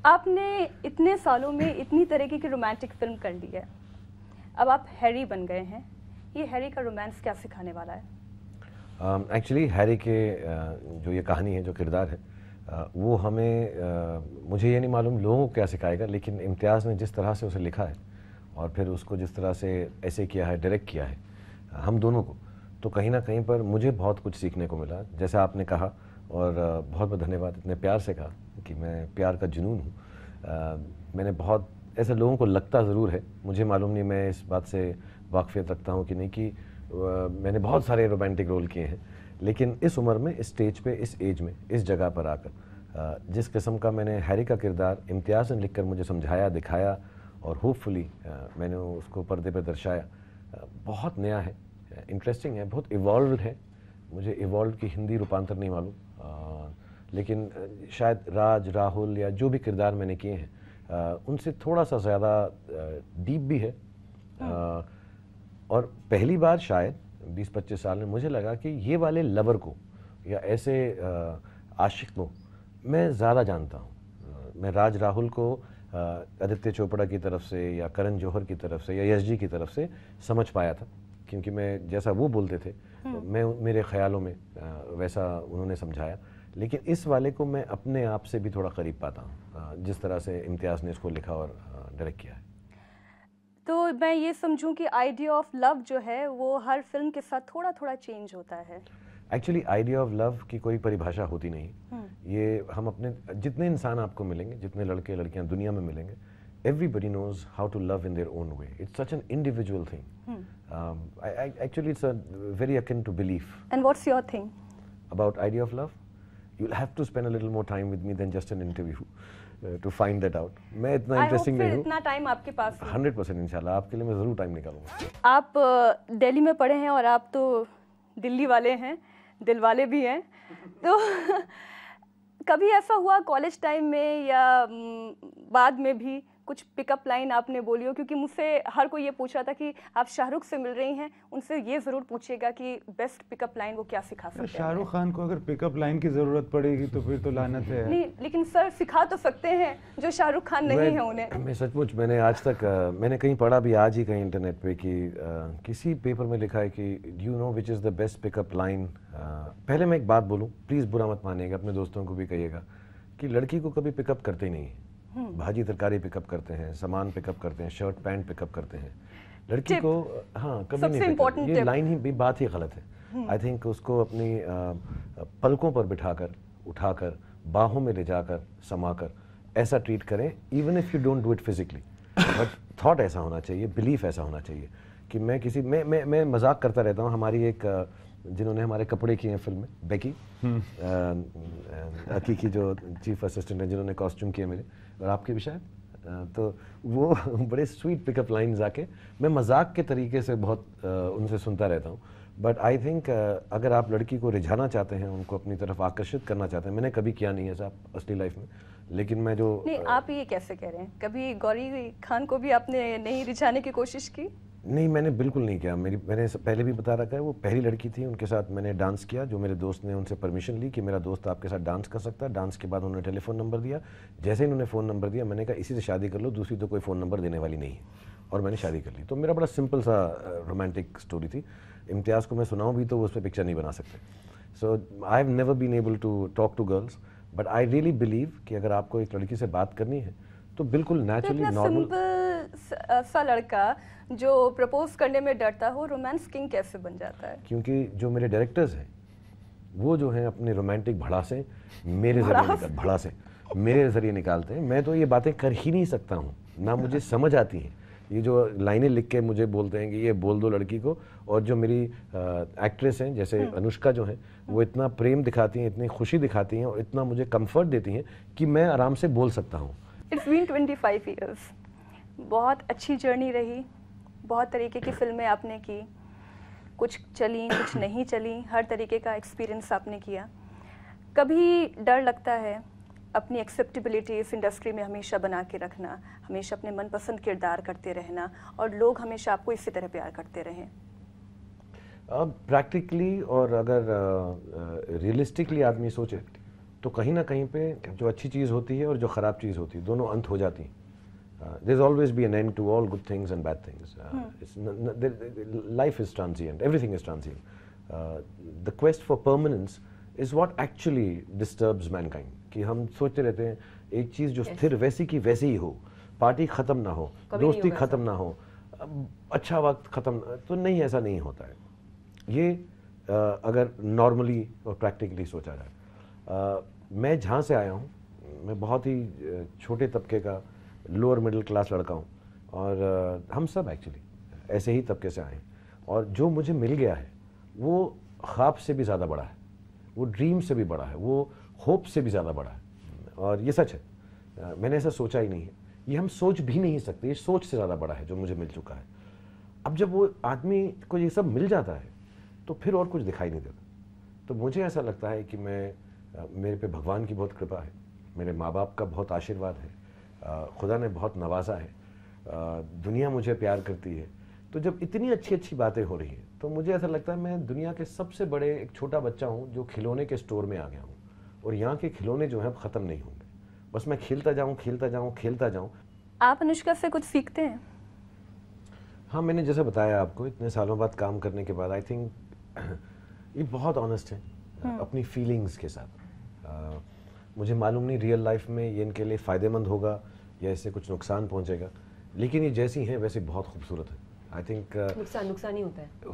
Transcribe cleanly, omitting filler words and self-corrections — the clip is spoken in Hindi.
आपने इतने सालों में इतनी तरीके की रोमांटिक फिल्म कर ली है, अब आप हैरी बन गए हैं। ये हैरी का रोमांस क्या सिखाने वाला है? एक्चुअली हैरी के जो ये कहानी है, जो किरदार है, वो हमें मुझे ये नहीं मालूम लोगों को क्या सिखाएगा, लेकिन इम्तियाज़ ने जिस तरह से उसे लिखा है और फिर उसको जिस तरह से ऐसे किया है, डायरेक्ट किया है हम दोनों को, तो कहीं ना कहीं पर मुझे बहुत कुछ सीखने को मिला। जैसा आपने कहा, और बहुत बहुत धन्यवाद इतने प्यार से कहा कि मैं प्यार का जुनून हूँ। मैंने बहुत ऐसे लोगों को लगता ज़रूर है, मुझे मालूम नहीं मैं इस बात से वाकफियत रखता हूँ कि नहीं, कि मैंने बहुत सारे रोमांटिक रोल किए हैं, लेकिन इस उम्र में, इस स्टेज पे, इस एज में, इस जगह पर आकर जिस किस्म का मैंने हैरी का किरदार इम्तियाज़ ने लिखकर मुझे समझाया, दिखाया और होपफुली मैंने उसको पर्दे पर दर्शाया, बहुत नया है, इंटरेस्टिंग है, बहुत इवॉल्व है। मुझे इवॉल्व की हिंदी रूपांतर नहीं मालूम, लेकिन शायद राज, राहुल या जो भी किरदार मैंने किए हैं उनसे थोड़ा सा ज़्यादा डीप भी है। और पहली बार शायद 20-25 साल में मुझे लगा कि ये वाले लवर को या ऐसे आशिक को मैं ज़्यादा जानता हूँ। मैं राज, राहुल को आदित्य चोपड़ा की तरफ से या करण जौहर की तरफ से या यश जी की तरफ से समझ पाया था, क्योंकि मैं जैसा वो बोलते थे मैं मेरे ख्यालों में वैसा उन्होंने समझाया। लेकिन इस वाले को मैं अपने आप से भी थोड़ा करीब पाता हूँ, जिस तरह से इम्तियाज़ ने इसको लिखा और डायरेक्ट किया है। तो मैं ये समझूं कि आइडिया ऑफ लव जो है वो हर फिल्म के साथ थोड़ा थोड़ा चेंज होता है। एक्चुअली आइडिया ऑफ लव की कोई परिभाषा होती नहीं। ये हम अपने जितने इंसान आपको मिलेंगे, जितने लड़के लड़कियां दुनिया में मिलेंगे, everybody knows how to love in their own way. It's such an individual thing. Actually, it's a very akin to belief. And what's your thing about idea of love? You'll have to spend a little more time with me than just an interview to find that out. मैं इतना इंटरेस्टिंग नहीं हूँ। इतना टाइम आपके पास 100% इंशाल्लाह आपके लिए मैं ज़रूर टाइम निकालूंगा। आप दिल्ली में पढ़े हैं और आप तो दिल्ली वाले हैं, दिल वाले भी हैं, तो कभी ऐसा हुआ कॉलेज टाइम में या बाद में भी कुछ पिकअप लाइन आपने बोली हो? क्योंकि मुझसे हर कोई ये पूछ रहा था कि आप शाहरुख से मिल रही हैं, उनसे ये ज़रूर पूछेगा कि बेस्ट पिकअप लाइन वो क्या सिखा सकते हैं। शाहरुख खान को अगर पिकअप लाइन की ज़रूरत पड़ेगी तो फिर तो लानत है। नहीं, लेकिन सर सिखा तो सकते हैं जो शाहरुख खान नहीं है उन्हें। मैं सचमुच, मैंने आज तक मैंने कहीं पढ़ा भी, आज ही कहीं इंटरनेट पे, कि किसी पेपर में लिखा है कि you know which is the best pickup line. पहले मैं एक बात बोलूँ, प्लीज़ बुरा मत मानिएगा, अपने दोस्तों को भी कहिएगा कि लड़की को कभी पिकअप करते ही नहीं है। भाजी तरकारी पिकअप करते हैं, सामान पिकअप करते हैं, शर्ट पैंट पिकअप करते हैं, लड़की को हाँ कभी नहीं। ये लाइन ही, बात ही गलत है। आई थिंक उसको अपनी पलकों पर बिठाकर, उठाकर, बाहों में ले जाकर, समाकर ऐसा ट्रीट करें, even if you don't do it physically, but thought ऐसा होना चाहिए, बिलीफ ऐसा होना चाहिए कि मैं किसी मैं मजाक करता रहता हूँ। हमारी एक जिन्होंने हमारे कपड़े किए हैं फिल्म में, बेकी अकी की जो चीफ असिस्टेंट है, जिन्होंने कॉस्ट्यूम किए मेरे और आपके भी शायद, तो वो बड़े स्वीट पिकअप लाइन्स आके मैं मजाक के तरीके से बहुत उनसे सुनता रहता हूँ। बट आई थिंक अगर आप लड़की को रिझाना चाहते हैं, उनको अपनी तरफ आकर्षित करना चाहते हैं, मैंने कभी किया नहीं है साहब असली लाइफ में, लेकिन मैं जो नहीं, आप ये कैसे कह रहे हैं? कभी गौरी खान को भी आपने नहीं रिझाने की कोशिश की? नहीं, मैंने बिल्कुल नहीं किया। मैंने पहले भी बता रखा है, वो पहली लड़की थी, उनके साथ मैंने डांस किया, जो मेरे दोस्त ने उनसे परमिशन ली कि मेरा दोस्त आपके साथ डांस कर सकता है। डांस के बाद उन्होंने टेलीफोन नंबर दिया। जैसे ही उन्होंने फ़ोन नंबर दिया, मैंने कहा इसी से शादी कर लो, दूसरी तो कोई फ़ोन नंबर देने वाली नहीं है, और मैंने शादी कर ली। तो मेरा बड़ा सिंपल सा रोमांटिक स्टोरी थी। इम्तियाज़ को मैं सुनाऊँ भी तो वो उस पर पिक्चर नहीं बना सकते। So I have never been able to talk to girls, but I really believe कि अगर आपको एक लड़की से बात करनी है तो बिल्कुल नेचुरली नॉर्मल सा लड़का जो प्रपोज करने में डरता हो, रोमांस किंग कैसे बन जाता है? क्योंकि जो मेरे डायरेक्टर्स हैं वो जो हैं अपने रोमांटिक भड़ासे मेरे ज़रिए निकालते हैं। मैं तो ये बातें कर ही नहीं सकता हूँ, ना मुझे समझ आती हैं। ये जो लाइनें लिख के मुझे बोलते हैं कि ये बोल दो लड़की को, और जो मेरी एक्ट्रेस हैं जैसे अनुष्का जो हैं, वो इतना प्रेम दिखाती हैं, इतनी खुशी दिखाती हैं और इतना मुझे कंफर्ट देती हैं कि मैं आराम से बोल सकता हूँ। It's been 25 years. बहुत अच्छी जर्नी रही, बहुत तरीके की फिल्में आपने की, कुछ चली कुछ नहीं चली, हर तरीके का एक्सपीरियंस आपने किया। कभी डर लगता है अपनी एक्सेप्टेबिलिटी इस इंडस्ट्री में हमेशा बना के रखना, हमेशा अपने मनपसंद किरदार करते रहना और लोग हमेशा आपको इसी तरह प्यार करते रहें? प्रैक्टिकली और अगर रियलिस्टिकली आदमी सोचे तो कहीं ना कहीं पे जो अच्छी चीज़ होती है और जो ख़राब चीज़ होती है दोनों अंत हो जाती हैं. There's always be an end to all good things and bad things. Life is transient. Everything is transient. The quest for permanence is what actually disturbs mankind. कि हम सोचते रहते हैं एक चीज़ जो स्थिर वैसी की वैसी ही हो, पार्टी ख़त्म ना हो, दोस्ती ख़त्म ना हो, अच्छा वक्त ख़त्म, तो नहीं, ऐसा नहीं होता है. ये अगर नॉर्मली और प्रैक्टिकली सोचा जाए. मैं जहाँ से आया हूँ, मैं बहुत ही छोटे तबके का लोअर मिडिल क्लास लड़का हूँ, और हम सब एक्चुअली ऐसे ही तबके से आए हैं. और जो मुझे मिल गया है वो ख्वाब से भी ज़्यादा बड़ा है, वो ड्रीम से भी बड़ा है, वो होप से भी ज़्यादा बड़ा है. और ये सच है, मैंने ऐसा सोचा ही नहीं है, ये हम सोच भी नहीं सकते, ये सोच से ज़्यादा बड़ा है जो मुझे मिल चुका है. अब जब वो आदमी को ये सब मिल जाता है तो फिर और कुछ दिखाई नहीं देता. तो मुझे ऐसा लगता है कि मेरे पे भगवान की बहुत कृपा है, मेरे माँ बाप का बहुत आशीर्वाद है, खुदा ने बहुत नवाजा है, दुनिया मुझे प्यार करती है. तो जब इतनी अच्छी अच्छी बातें हो रही हैं तो मुझे ऐसा लगता है मैं दुनिया के सबसे बड़े एक छोटा बच्चा हूँ जो खिलौने के स्टोर में आ गया हूँ, और यहाँ के खिलौने जो हैं अब ख़त्म नहीं होंगे. बस मैं खेलता जाऊँ, खेलता जाऊँ, खेलता जाऊँ. आप अनुष्का से कुछ सीखते हैं? हाँ, मैंने जैसे बताया आपको, इतने सालों बाद काम करने के बाद आई थिंक ये बहुत ऑनेस्ट है अपनी फीलिंग्स के साथ. मुझे मालूम नहीं रियल लाइफ में ये इनके लिए फ़ायदेमंद होगा या इससे कुछ नुकसान पहुंचेगा, लेकिन ये जैसी हैं वैसे बहुत खूबसूरत है. आई थिंक नुकसान ही होता है ना.